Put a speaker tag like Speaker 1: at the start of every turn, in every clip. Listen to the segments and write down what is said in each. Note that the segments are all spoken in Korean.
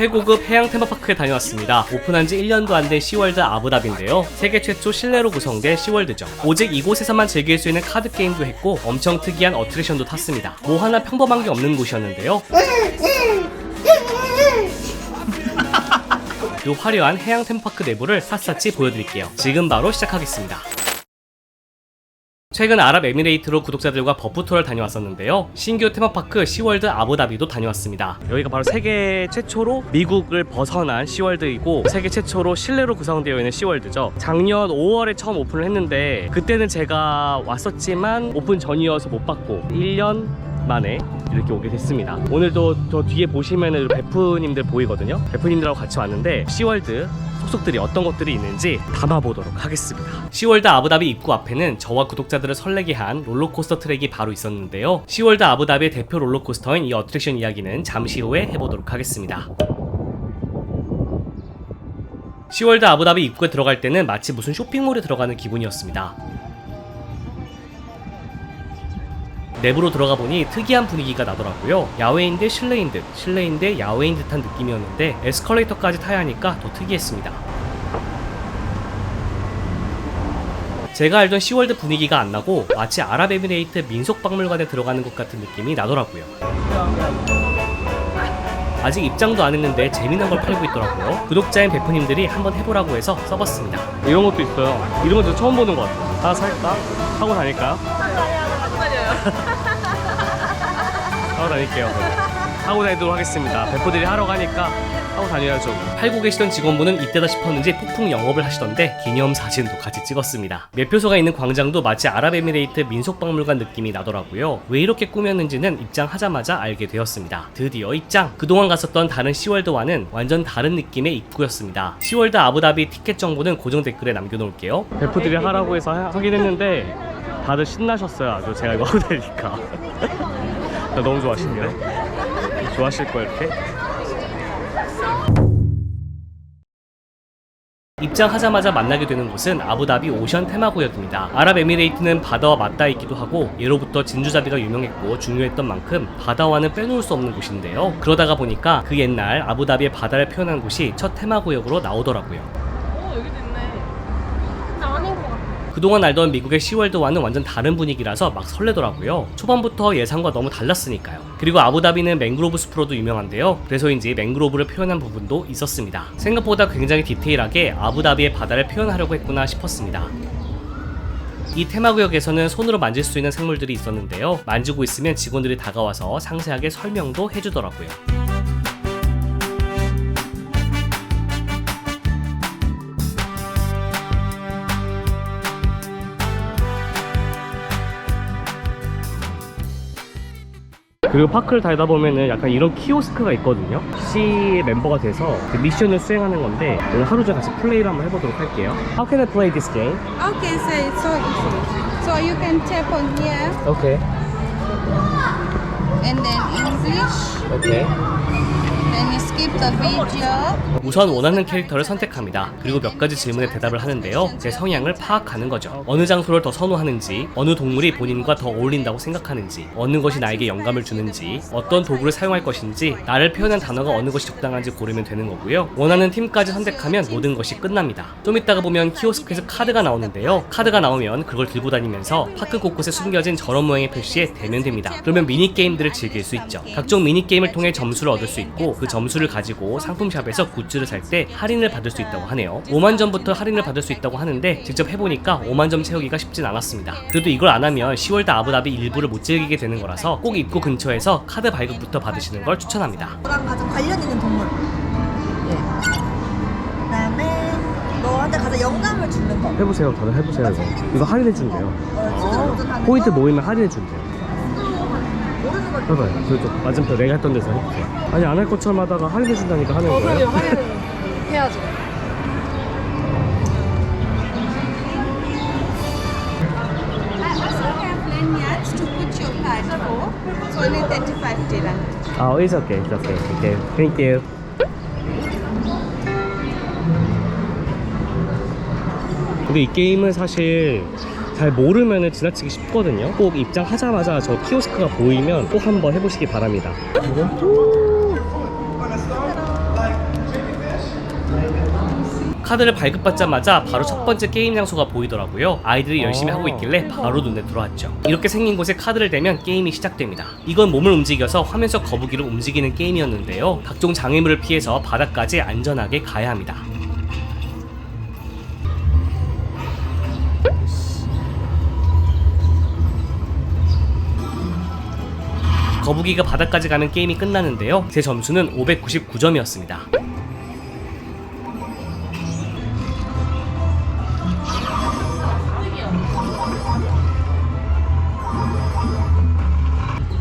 Speaker 1: 최고급 해양 테마파크에 다녀왔습니다. 오픈한 지 1년도 안 된 시월드 아부다비인데요. 세계 최초 실내로 구성된 시월드죠. 오직 이곳에서만 즐길 수 있는 카드 게임도 했고 엄청 특이한 어트랙션도 탔습니다. 뭐 하나 평범한 게 없는 곳이었는데요. 이 화려한 해양 테마파크 내부를 샅샅이 보여드릴게요. 지금 바로 시작하겠습니다. 최근 아랍에미레이트로 구독자들과 버프 투어를 다녀왔었는데요. 신규 테마파크 시월드 아부다비도 다녀왔습니다. 여기가 바로 세계 최초로 미국을 벗어난 시월드이고 세계 최초로 실내로 구성되어 있는 시월드죠. 작년 5월에 처음 오픈을 했는데 그때는 제가 왔었지만 오픈 전이어서 못 봤고 1년 만에 이렇게 오게 됐습니다. 오늘도 저 뒤에 보시면은 베프님들 보이거든요. 베프님들하고 같이 왔는데 시월드 속속들이 어떤 것들이 있는지 담아보도록 하겠습니다. 시월드 아부다비 입구 앞에는 저와 구독자들을 설레게 한 롤러코스터 트랙이 바로 있었는데요. 시월드 아부다비의 대표 롤러코스터인 이 어트랙션 이야기는 잠시 후에 해보도록 하겠습니다. 시월드 아부다비 입구에 들어갈 때는 마치 무슨 쇼핑몰에 들어가는 기분이었습니다. 내부로 들어가 보니 특이한 분위기가 나더라고요. 야외인데 실내인 듯, 실내인데 야외인 듯한 느낌이었는데 에스컬레이터까지 타야 하니까 더 특이했습니다. 제가 알던 시월드 분위기가 안 나고 마치 아랍에미레이트 민속박물관에 들어가는 것 같은 느낌이 나더라고요. 아직 입장도 안 했는데 재미난 걸 팔고 있더라고요. 구독자인 베프님들이 한번 해보라고 해서 써봤습니다. 이런 것도 있어요. 이런 것도 처음 보는 것 같아요. 하나 살까? 하고 다닐까요? 하고 다닐게요. 하고 다니도록 하겠습니다. 베프들이 하러 가니까 하고 다녀야죠. 팔고 계시던 직원분은 이때다 싶었는지 폭풍 영업을 하시던데 기념사진도 같이 찍었습니다. 매표소가 있는 광장도 마치 아랍에미레이트 민속박물관 느낌이 나더라고요. 왜 이렇게 꾸몄는지는 입장하자마자 알게 되었습니다. 드디어 입장! 그동안 갔었던 다른 시월드와는 완전 다른 느낌의 입구였습니다. 시월드 아부다비 티켓 정보는 고정 댓글에 남겨놓을게요. 베프들이 하라고 해서 하긴 했는데 다들 신나셨어요. 아주 제가 이거 하고 다니니까. 너무 좋아하시네요. 좋아하실 거예요 이렇게. 입장하자마자 만나게 되는 곳은 아부다비 오션 테마구역입니다. 아랍에미레이트는 바다와 맞닿아 있기도 하고 예로부터 진주잡이가 유명했고 중요했던 만큼 바다와는 빼놓을 수 없는 곳인데요. 그러다가 보니까 그 옛날 아부다비의 바다를 표현한 곳이 첫 테마구역으로 나오더라고요.
Speaker 2: 여기도 있네. 근데 아닌 것 같아.
Speaker 1: 그동안 알던 미국의 시월드와는 완전 다른 분위기라서 막 설레더라고요. 초반부터 예상과 너무 달랐으니까요. 그리고 아부다비는 맹그로브 숲으로도 유명한데요. 그래서인지 맹그로브를 표현한 부분도 있었습니다. 생각보다 굉장히 디테일하게 아부다비의 바다를 표현하려고 했구나 싶었습니다. 이 테마구역에서는 손으로 만질 수 있는 생물들이 있었는데요. 만지고 있으면 직원들이 다가와서 상세하게 설명도 해주더라고요. 그리고 파크를 달다 보면은 약간 이런 키오스크가 있거든요. C 멤버가 돼서 그 미션을 수행하는 건데 오늘 하루 종일 같이 플레이를 한번 해보도록 할게요. How can I play this game?
Speaker 3: Okay, so it's so easy. So you can tap on here
Speaker 1: Okay.
Speaker 3: and then English.
Speaker 1: Okay.
Speaker 3: Then you skip the video.
Speaker 1: 우선 원하는 캐릭터를 선택합니다. 그리고 몇 가지 질문에 대답을 하는데요. 제 성향을 파악하는 거죠. 어느 장소를 더 선호하는지, 어느 동물이 본인과 더 어울린다고 생각하는지, 어느 것이 나에게 영감을 주는지, 어떤 도구를 사용할 것인지, 나를 표현한 단어가 어느 것이 적당한지 고르면 되는 거고요. 원하는 팀까지 선택하면 모든 것이 끝납니다. 좀 이따가 보면 키오스크에서 카드가 나오는데요. 카드가 나오면 그걸 들고 다니면서 파크 곳곳에 숨겨진 저런 모양의 표시에 대면 됩니다. 그러면 미니게임들을 즐길 수 있죠. 각종 미니게임을 통해 점수를 얻을 수 있고 그 점수를 가지고 상품샵에서 굿즈를 살 때 할인을 받을 수 있다고 하네요. 5만 점부터 할인을 받을 수 있다고 하는데 직접 해보니까 5만 점 채우기가 쉽진 않았습니다. 그래도 이걸 안 하면 시월드 아부다비 일부를 못 즐기게 되는 거라서 꼭 입구 근처에서 카드 발급부터 받으시는 걸 추천합니다.
Speaker 4: 너랑 가장 관련 있는 동물. 예. 그다음에 너한테 가장 영감을 주는 거.
Speaker 1: 해보세요. 다들 해보세요. 이거 할인해준대요.
Speaker 4: 스스로 도전하는
Speaker 1: 포인트
Speaker 4: 거.
Speaker 1: 모이면 할인해준대요.
Speaker 4: 모르는 걸.
Speaker 1: 해봐요. 저쪽 맞은편 내가 했던 데서 해볼게요. 아니 안 할 것처럼 하다가 할인해준다니까 하는
Speaker 2: 그럼
Speaker 1: 거예요?
Speaker 2: 할인 해야죠.
Speaker 3: I also have lanyards to put your card for. So only 35 dirham.
Speaker 1: It's okay. It's okay. Okay. Thank you. 근데 이 게임은 사실 잘 모르면 지나치기 쉽거든요. 꼭 입장하자마자 저 키오스크가 보이면 꼭 한번 해보시기 바랍니다. 카드를 발급받자마자 바로 첫 번째 게임 장소가 보이더라고요. 아이들이 열심히 하고 있길래 바로 눈에 들어왔죠. 이렇게 생긴 곳에 카드를 대면 게임이 시작됩니다. 이건 몸을 움직여서 화면 속 거북이를 움직이는 게임이었는데요. 각종 장애물을 피해서 바닥까지 안전하게 가야 합니다. 거북이가 바닥까지 가면 게임이 끝나는데요. 제 점수는 599점이었습니다.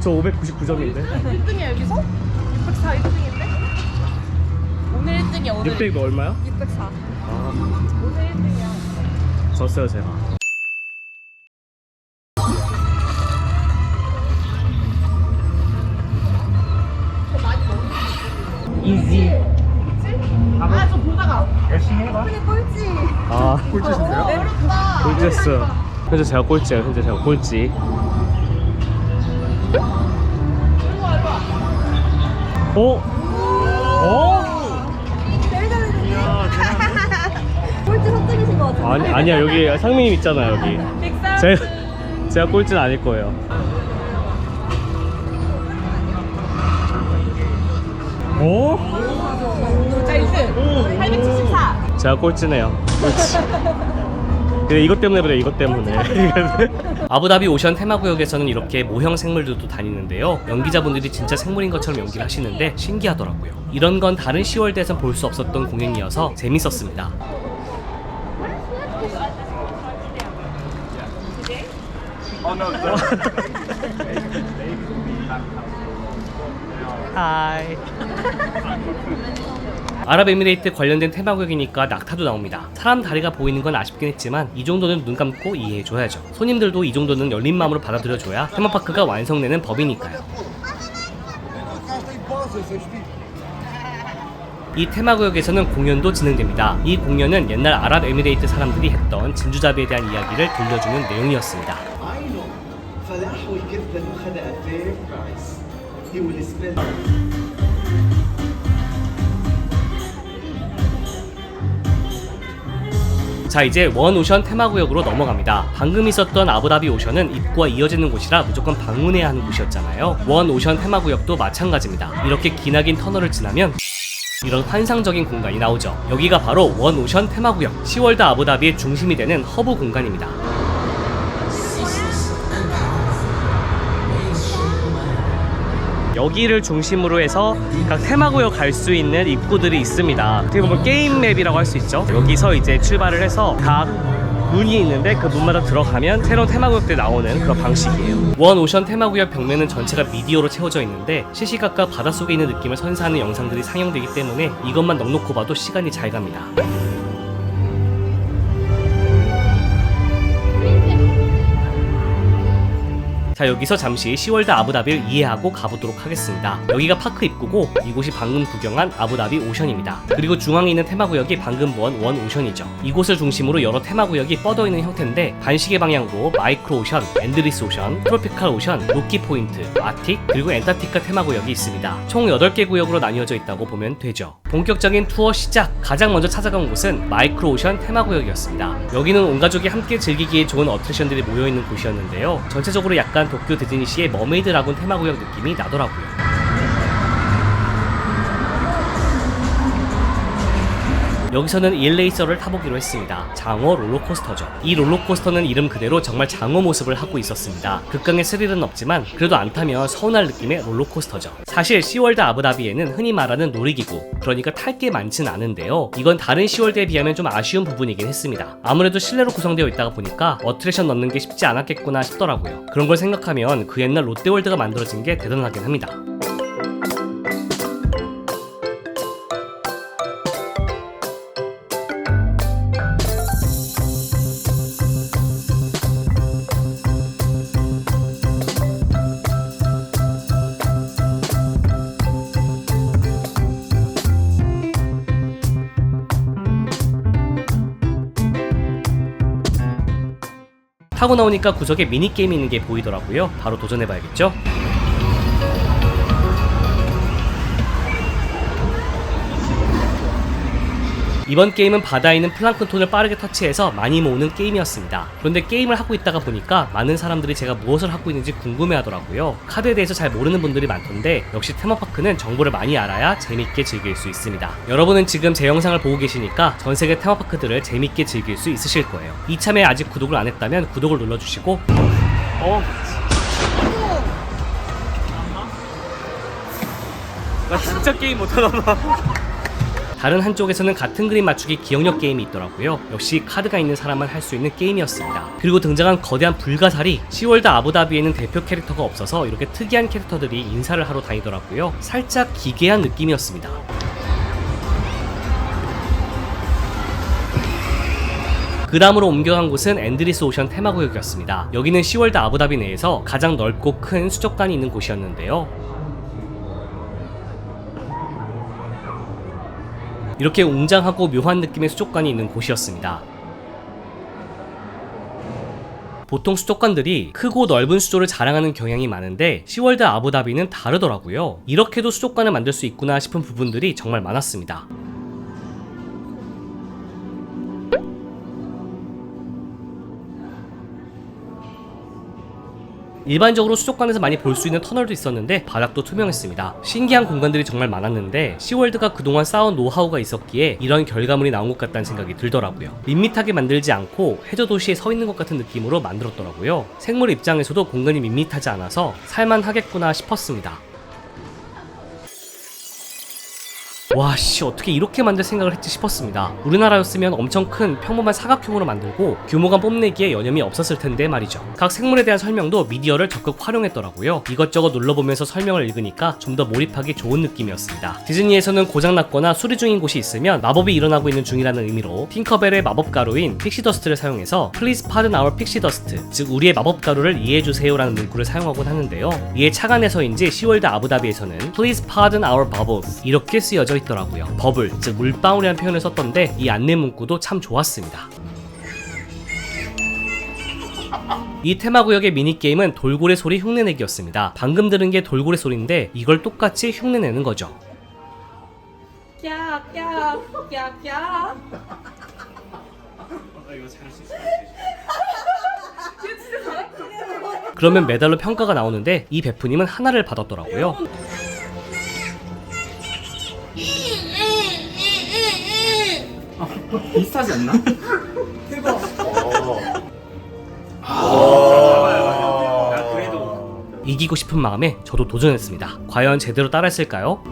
Speaker 1: 저 599점인데
Speaker 2: 1등이야 여기서? 604 1등인데? 오늘 1등이야 오늘
Speaker 1: 600 얼마요?
Speaker 4: 604.
Speaker 2: 오늘 1등이야.
Speaker 1: 졌어요 제가. 이지.
Speaker 2: 아저 보다가
Speaker 4: 그게 꼴찌.
Speaker 1: 아
Speaker 2: 꼴찌신데요? 어렵다.
Speaker 1: 꼴찌였어. 현재 제가 꼴찌예요. 현재 제가 꼴찌. 어? 어?
Speaker 4: 제일 잘했는데. 꼴찌 선택이신 것 같은데.
Speaker 1: 아니야 여기 상민님 있잖아 여기. 제가 꼴찌는 아닐 거예요. 어?
Speaker 2: 자 1등 874.
Speaker 1: 제가 꼴찌네요. 꼴찌. 그래 이것 때문에 그래 이것 때문에. 아부다비 오션 테마구역에서는 이렇게 모형 생물들도 다니는데요. 연기자분들이 진짜 생물인 것처럼 연기를 하시는데 신기하더라고요. 이런 건 다른 시월드에선 볼 수 없었던 공연이어서 재밌었습니다. 하이. 아랍에미레이트 관련된 테마구역이니까 낙타도 나옵니다. 사람 다리가 보이는 건 아쉽긴 했지만 이 정도는 눈 감고 이해해줘야죠. 손님들도 이 정도는 열린 마음으로 받아들여줘야 테마파크가 완성되는 법이니까요. 이 테마구역에서는 공연도 진행됩니다. 이 공연은 옛날 아랍에미레이트 사람들이 했던 진주잡이에 대한 이야기를 들려주는 내용이었습니다.
Speaker 5: I know. فلاح will give the nukhada a fair price. He will spend.
Speaker 1: 자 이제 원 오션 테마구역으로 넘어갑니다. 방금 있었던 아부다비 오션은 입구와 이어지는 곳이라 무조건 방문해야 하는 곳이었잖아요. 원 오션 테마구역도 마찬가지입니다. 이렇게 기나긴 터널을 지나면 이런 환상적인 공간이 나오죠. 여기가 바로 원 오션 테마구역, 시월드 아부다비의 중심이 되는 허브 공간입니다. 여기를 중심으로 해서 각 테마구역 갈 수 있는 입구들이 있습니다. 어떻게 보면 게임 맵이라고 할 수 있죠. 여기서 이제 출발을 해서 각 문이 있는데 그 문마다 들어가면 새로운 테마구역들이 나오는 그런 방식이에요. 원 오션 테마구역 벽면은 전체가 미디어로 채워져 있는데 시시각각 바닷속에 있는 느낌을 선사하는 영상들이 상영되기 때문에 이것만 넉넉히 봐도 시간이 잘 갑니다. 자 여기서 잠시 시월드 아부다비를 이해하고 가보도록 하겠습니다. 여기가 파크 입구고 이곳이 방금 구경한 아부다비 오션입니다. 그리고 중앙에 있는 테마구역이 방금 본 원 오션이죠. 이곳을 중심으로 여러 테마구역이 뻗어있는 형태인데 반시계 방향으로 마이크로 오션, 엔드리스 오션, 트로피칼 오션, 로키 포인트, 아틱, 그리고 엔타티카 테마구역이 있습니다. 총 8개 구역으로 나뉘어져 있다고 보면 되죠. 본격적인 투어 시작! 가장 먼저 찾아간 곳은 마이크로 오션 테마구역이었습니다. 여기는 온 가족이 함께 즐기기에 좋은 어트랙션들이 모여있는 곳이었는데요. 전체적으로 약간 도쿄 디즈니시의 머메이드 라군 테마구역 느낌이 나더라고요. 여기서는 일레이서를 타보기로 했습니다. 장어 롤러코스터죠. 이 롤러코스터는 이름 그대로 정말 장어 모습을 하고 있었습니다. 극강의 스릴은 없지만 그래도 안 타면 서운할 느낌의 롤러코스터죠. 사실 시월드 아부다비에는 흔히 말하는 놀이기구, 그러니까 탈 게 많진 않은데요. 이건 다른 시월드에 비하면 좀 아쉬운 부분이긴 했습니다. 아무래도 실내로 구성되어 있다가 보니까 어트랙션 넣는 게 쉽지 않았겠구나 싶더라고요. 그런 걸 생각하면 그 옛날 롯데월드가 만들어진 게 대단하긴 합니다. 타고 나오니까 구석에 미니게임이 있는 게 보이더라고요. 바로 도전해봐야겠죠? 이번 게임은 바다에 있는 플랑크톤을 빠르게 터치해서 많이 모으는 게임이었습니다. 그런데 게임을 하고 있다가 보니까 많은 사람들이 제가 무엇을 하고 있는지 궁금해하더라고요. 카드에 대해서 잘 모르는 분들이 많던데 역시 테마파크는 정보를 많이 알아야 재밌게 즐길 수 있습니다. 여러분은 지금 제 영상을 보고 계시니까 전세계 테마파크들을 재밌게 즐길 수 있으실 거예요. 이참에 아직 구독을 안 했다면 구독을 눌러주시고
Speaker 6: 나 진짜 게임 못하나.
Speaker 1: 다른 한쪽에서는 같은 그림 맞추기 기억력 게임이 있더라고요. 역시 카드가 있는 사람만 할 수 있는 게임이었습니다. 그리고 등장한 거대한 불가사리, 시월드 아부다비에는 대표 캐릭터가 없어서 이렇게 특이한 캐릭터들이 인사를 하러 다니더라고요. 살짝 기괴한 느낌이었습니다. 그 다음으로 옮겨간 곳은 앤드리스 오션 테마구역이었습니다. 여기는 시월드 아부다비 내에서 가장 넓고 큰 수족관이 있는 곳이었는데요. 이렇게 웅장하고 묘한 느낌의 수족관이 있는 곳이었습니다. 보통 수족관들이 크고 넓은 수조를 자랑하는 경향이 많은데 시월드 아부다비는 다르더라고요. 이렇게도 수족관을 만들 수 있구나 싶은 부분들이 정말 많았습니다. 일반적으로 수족관에서 많이 볼 수 있는 터널도 있었는데 바닥도 투명했습니다. 신기한 공간들이 정말 많았는데 시월드가 그동안 쌓아온 노하우가 있었기에 이런 결과물이 나온 것 같다는 생각이 들더라고요. 밋밋하게 만들지 않고 해저 도시에 서 있는 것 같은 느낌으로 만들었더라고요. 생물 입장에서도 공간이 밋밋하지 않아서 살만하겠구나 싶었습니다. 와씨, 어떻게 이렇게 만들 생각을 했지 싶었습니다. 우리나라였으면 엄청 큰 평범한 사각형으로 만들고 규모감 뽐내기에 여념이 없었을 텐데 말이죠. 각 생물에 대한 설명도 미디어를 적극 활용했더라고요. 이것저것 눌러보면서 설명을 읽으니까 좀 더 몰입하기 좋은 느낌이었습니다. 디즈니에서는 고장났거나 수리 중인 곳이 있으면 마법이 일어나고 있는 중이라는 의미로 팅커벨의 마법 가루인 픽시더스트를 사용해서 Please pardon our pixie dust, 즉 우리의 마법 가루를 이해해주세요 라는 문구를 사용하곤 하는데요. 이에 착안해서인지 시월드 아부다비에서는 Please pardon our bubbles 이렇게 쓰여져 있더라고요. 버블, 즉 물방울이라는 표현을 썼던데 이 안내 문구도 참 좋았습니다. 이 테마구역의 미니게임은 돌고래 소리 흉내내기였습니다. 방금 들은 게 돌고래 소리인데 이걸 똑같이 흉내내는 거죠. 그러면 메달로 평가가 나오는데 이 베프님은 하나를 받았더라고요.
Speaker 6: 비슷하지 않나?
Speaker 1: 이기고 싶은 마음에 저도 도전했습니다. 과연 제대로 따라했을까요?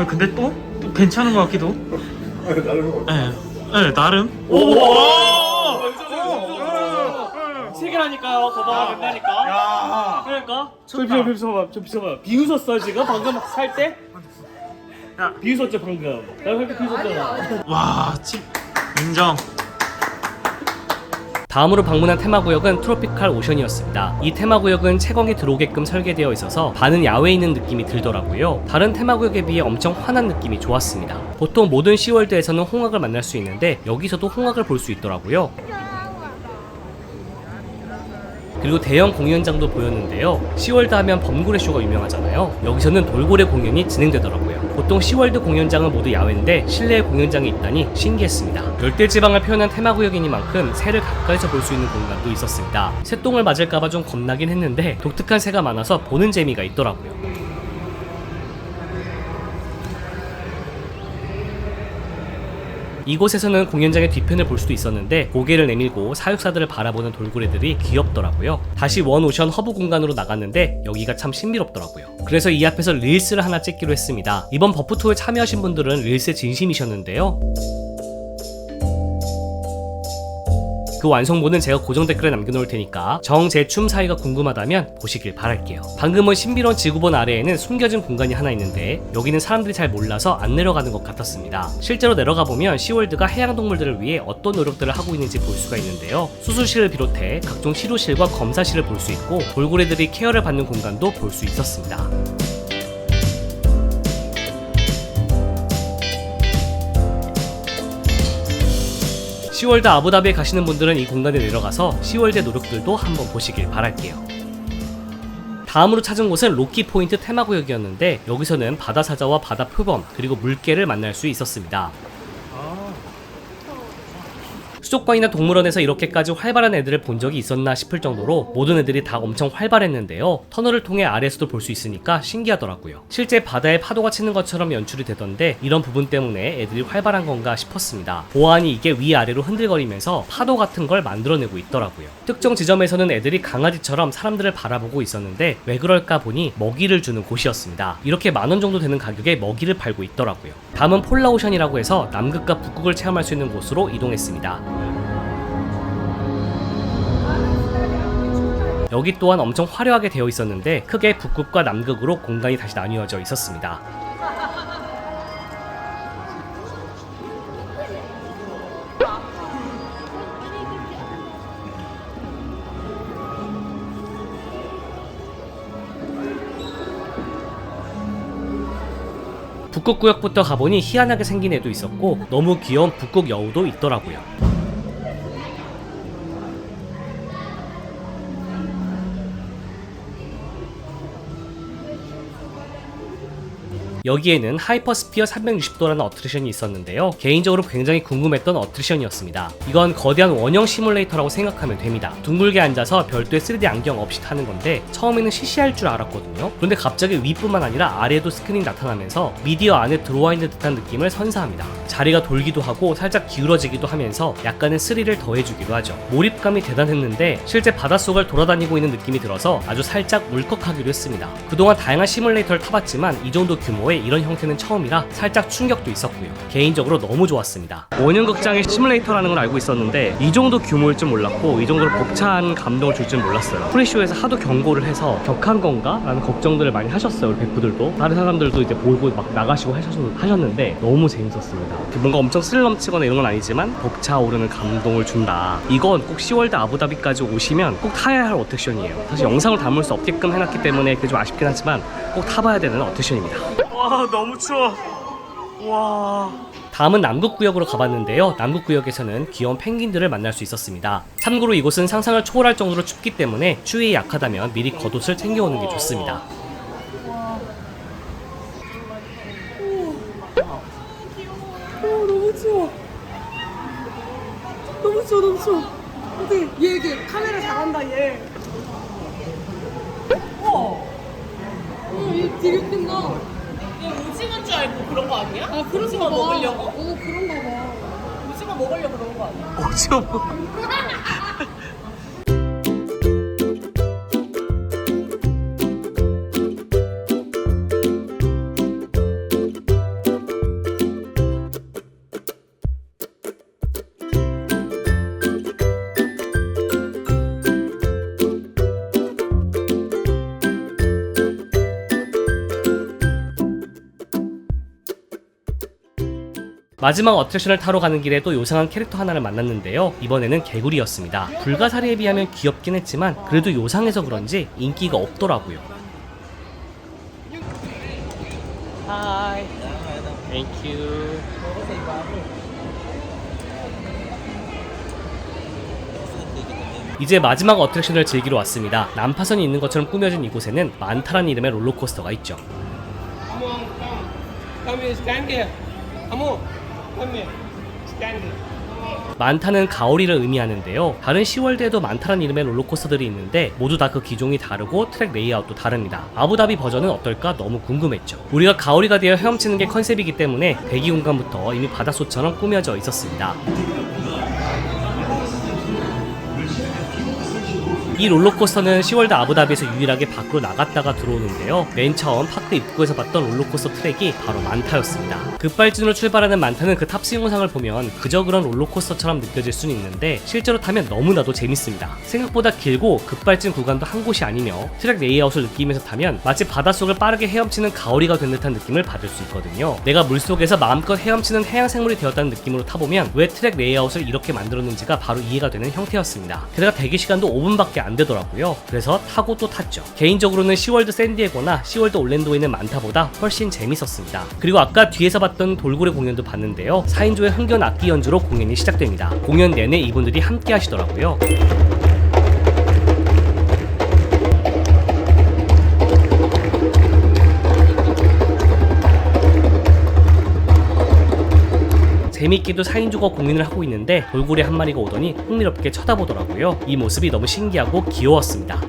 Speaker 6: 근데 또 괜찮은 것 같기도. 네, 나름.
Speaker 1: 세계라니까요. 거봐가 된다니까. 그러니까. 저 비웃었어. 비웃었어 지금 방금 살 때? 비웃었죠 방금. 나 그렇게 비웃었잖아.
Speaker 6: 와, 인정.
Speaker 1: 다음으로 방문한 테마구역은 트로피칼 오션이었습니다. 이 테마구역은 채광이 들어오게끔 설계되어 있어서 반은 야외에 있는 느낌이 들더라고요. 다른 테마구역에 비해 엄청 환한 느낌이 좋았습니다. 보통 모든 시월드에서는 홍학을 만날 수 있는데 여기서도 홍학을 볼 수 있더라고요. 그리고 대형 공연장도 보였는데요. 시월드 하면 범고래 쇼가 유명하잖아요. 여기서는 돌고래 공연이 진행되더라고요. 보통 시월드 공연장은 모두 야외인데 실내에 공연장이 있다니 신기했습니다. 열대지방을 표현한 테마구역이니만큼 새를 가까이서 볼 수 있는 공간도 있었습니다. 새똥을 맞을까봐 좀 겁나긴 했는데 독특한 새가 많아서 보는 재미가 있더라고요. 이곳에서는 공연장의 뒤편을 볼 수도 있었는데 고개를 내밀고 사육사들을 바라보는 돌고래들이 귀엽더라고요. 다시 원 오션 허브 공간으로 나갔는데 여기가 참 신비롭더라고요. 그래서 이 앞에서 릴스를 하나 찍기로 했습니다. 이번 버프투어에 참여하신 분들은 릴스에 진심이셨는데요. 그 완성본은 제가 고정 댓글에 남겨놓을 테니까 정제춤 사이가 궁금하다면 보시길 바랄게요. 방금은 신비로운 지구본 아래에는 숨겨진 공간이 하나 있는데 여기는 사람들이 잘 몰라서 안 내려가는 것 같았습니다. 실제로 내려가 보면 시월드가 해양동물들을 위해 어떤 노력들을 하고 있는지 볼 수가 있는데요. 수술실을 비롯해 각종 치료실과 검사실을 볼 수 있고 돌고래들이 케어를 받는 공간도 볼 수 있었습니다. 시월드 아부다비에 가시는 분들은 이 공간에 내려가서 시월드의 노력들도 한번 보시길 바랄게요. 다음으로 찾은 곳은 로키 포인트 테마구역이었는데 여기서는 바다 사자와 바다 표범 그리고 물개를 만날 수 있었습니다. 수족관이나 동물원에서 이렇게까지 활발한 애들을 본 적이 있었나 싶을 정도로 모든 애들이 다 엄청 활발했는데요. 터널을 통해 아래에서도 볼 수 있으니까 신기하더라고요. 실제 바다에 파도가 치는 것처럼 연출이 되던데 이런 부분 때문에 애들이 활발한 건가 싶었습니다. 보아하니 이게 위아래로 흔들거리면서 파도 같은 걸 만들어내고 있더라고요. 특정 지점에서는 애들이 강아지처럼 사람들을 바라보고 있었는데 왜 그럴까 보니 먹이를 주는 곳이었습니다. 이렇게 10,000원 정도 되는 가격에 먹이를 팔고 있더라고요. 다음은 폴라오션이라고 해서 남극과 북극을 체험할 수 있는 곳으로 이동했습니다. 여기 또한 엄청 화려하게 되어 있었는데 크게 북극과 남극으로 공간이 다시 나뉘어져 있었습니다. 북극구역부터 가보니 희한하게 생긴 애도 있었고 너무 귀여운 북극 여우도 있더라고요. 여기에는 하이퍼스피어 360도라는 어트랙션이 있었는데요. 개인적으로 굉장히 궁금했던 어트랙션이었습니다. 이건 거대한 원형 시뮬레이터라고 생각하면 됩니다. 둥글게 앉아서 별도의 3D 안경 없이 타는 건데 처음에는 시시할 줄 알았거든요. 그런데 갑자기 위뿐만 아니라 아래에도 스크린이 나타나면서 미디어 안에 들어와 있는 듯한 느낌을 선사합니다. 자리가 돌기도 하고 살짝 기울어지기도 하면서 약간의 스릴을 더해주기도 하죠. 몰입감이 대단했는데 실제 바닷속을 돌아다니고 있는 느낌이 들어서 아주 살짝 울컥하기도 했습니다. 그동안 다양한 시뮬레이터를 타봤지만 이 정도 규모의 이런 형태는 처음이라 살짝 충격도 있었고요. 개인적으로 너무 좋았습니다. 원형극장의 시뮬레이터라는 걸 알고 있었는데 이 정도 규모일 줄 몰랐고 이 정도로 벅찬 감동을 줄 줄 몰랐어요. 프리쇼에서 하도 경고를 해서 격한 건가? 라는 걱정들을 많이 하셨어요. 우리 베프들도 다른 사람들도 이제 보고 막 나가시고 하셨는데 너무 재밌었습니다. 뭔가 엄청 스릴 넘치거나 이런 건 아니지만 벅차오르는 감동을 준다. 이건 꼭 시월드 아부다비까지 오시면 꼭 타야 할 어트랙션이에요. 사실 영상을 담을 수 없게끔 해놨기 때문에 그게 좀 아쉽긴 하지만 꼭 타봐야 되는 어트랙션입니다.
Speaker 6: 와 너무 추워. 와.
Speaker 1: 다음은 남극구역으로 가봤는데요. 남극구역에서는 귀여운 펭귄들을 만날 수 있었습니다. 참고로 이곳은 상상을 초월할 정도로 춥기 때문에 추위에 약하다면 미리 겉옷을 챙겨오는 게 좋습니다.
Speaker 2: 너무 추워. 너무 추워, 너무 추워. 어떻게 얘 이게 카메라 잘한다 얘. 얘 되게 웃긴다. 얘 오징어인 줄 알고 그런 거 아니야? 아 오징어 먹으려고? 그런가 봐. 오징어 먹으려고 그런 거 아니야?
Speaker 6: 오징어.
Speaker 1: 마지막 어트랙션을 타러 가는 길에 또 요상한 캐릭터 하나를 만났는데요. 이번에는 개구리였습니다. 불가사리에 비하면 귀엽긴 했지만 그래도 요상해서 그런지 인기가 없더라고요. Hi. Thank you. 이제 마지막 어트랙션을 즐기러 왔습니다. 난파선이 있는 것처럼 꾸며진 이곳에는 만타라는 이름의 롤러코스터가 있죠. 만타는 가오리를 의미하는데요. 다른 시월드에도 만타라는 이름의 롤러코스터들이 있는데 모두 다 그 기종이 다르고 트랙 레이아웃도 다릅니다. 아부다비 버전은 어떨까 너무 궁금했죠. 우리가 가오리가 되어 헤엄치는 게 컨셉이기 때문에 대기 공간부터 이미 바닷속처럼 꾸며져 있었습니다. 이 롤러코스터는 시월드 아부다비에서 유일하게 밖으로 나갔다가 들어오는데요. 맨 처음 파크 입구에서 봤던 롤러코스터 트랙이 바로 만타였습니다. 급발진으로 출발하는 만타는 그 탑승 영상을 보면 그저 그런 롤러코스터처럼 느껴질 수는 있는데 실제로 타면 너무나도 재밌습니다. 생각보다 길고 급발진 구간도 한 곳이 아니며 트랙 레이아웃을 느끼면서 타면 마치 바닷속을 빠르게 헤엄치는 가오리가 된 듯한 느낌을 받을 수 있거든요. 내가 물속에서 마음껏 헤엄치는 해양생물이 되었다는 느낌으로 타보면 왜 트랙 레이아웃을 이렇게 만들었는지가 바로 이해가 되는 형태였습니다. 게다가 대기 시간도 5분밖에 안 안 되더라고요. 그래서 타고 또 탔죠. 개인적으로는 시월드 샌디에고나 시월드 올랜도에는 많다보다 훨씬 재밌었습니다. 그리고 아까 뒤에서 봤던 돌고래 공연도 봤는데요. 4인조의 흥겨운 악기 연주로 공연이 시작됩니다. 공연 내내 이분들이 함께 하시더라고요. 재밌게도 4인조가 공연을 하고 있는데 돌고래 한 마리가 오더니 흥미롭게 쳐다보더라고요. 이 모습이 너무 신기하고 귀여웠습니다.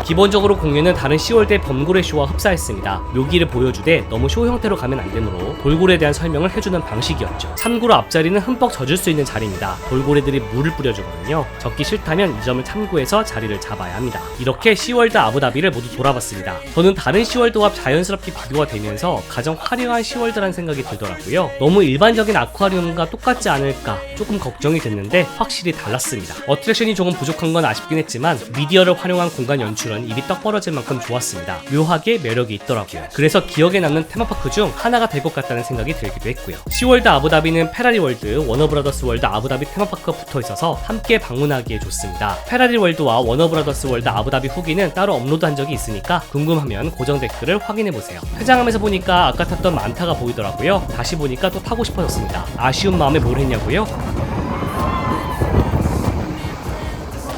Speaker 1: 기본적으로 공연은 다른 시월드의 범고래 쇼와 흡사했습니다. 묘기를 보여주되 너무 쇼 형태로 가면 안 되므로 돌고래에 대한 설명을 해주는 방식이었죠. 참고로 앞자리는 흠뻑 젖을 수 있는 자리입니다. 돌고래들이 물을 뿌려주거든요. 젖기 싫다면 이 점을 참고해서 자리를 잡아야 합니다. 이렇게 시월드 아부다비를 모두 돌아봤습니다. 저는 다른 시월드와 자연스럽게 비교가 되면서 가장 화려한 시월드라는 생각이 들더라고요. 너무 일반적인 아쿠아리움과 똑같지 않을까 조금 걱정이 됐는데 확실히 달랐습니다. 어트랙션이 조금 부족한 건 아쉽긴 했지만 미디어를 활용한 공간 연출은 입이 떡 벌어질 만큼 좋았습니다. 묘하게 매력이 있더라고요. 그래서 기억에 남는 테마파크 중 하나가 될 것 같다는 생각이 들기도 했고요. 시월드 아부다비는 페라리 월드, 워너브라더스 월드 아부다비 테마파크가 붙어 있어서 함께 방문하기에 좋습니다. 페라리 월드와 워너브라더스 월드 아부다비 후기는 따로 업로드한 적이 있으니까 궁금하면 고정 댓글을 확인해보세요. 회장하면서 보니까 아까 탔던 만타가 보이더라고요. 다시 보니까 또 타고 싶어졌습니다. 아쉬운 마음에 뭘 했냐고요?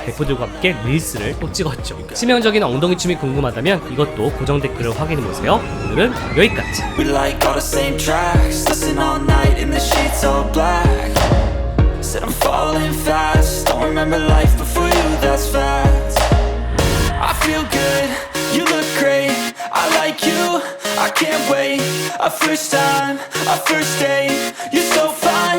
Speaker 1: 베프들과 함께 릴스를 또 찍었죠. 치명적인 엉덩이 춤이 궁금하다면 이것도 고정 댓글을 확인해보세요. 오늘은 여기까지.
Speaker 7: We like all the same tracks, listen all night in the sheets all black. Said I'm falling fast, don't remember life before you, that's fact. I feel good, you look great, I like you, I can't wait. A first time, a first date, you're so fine.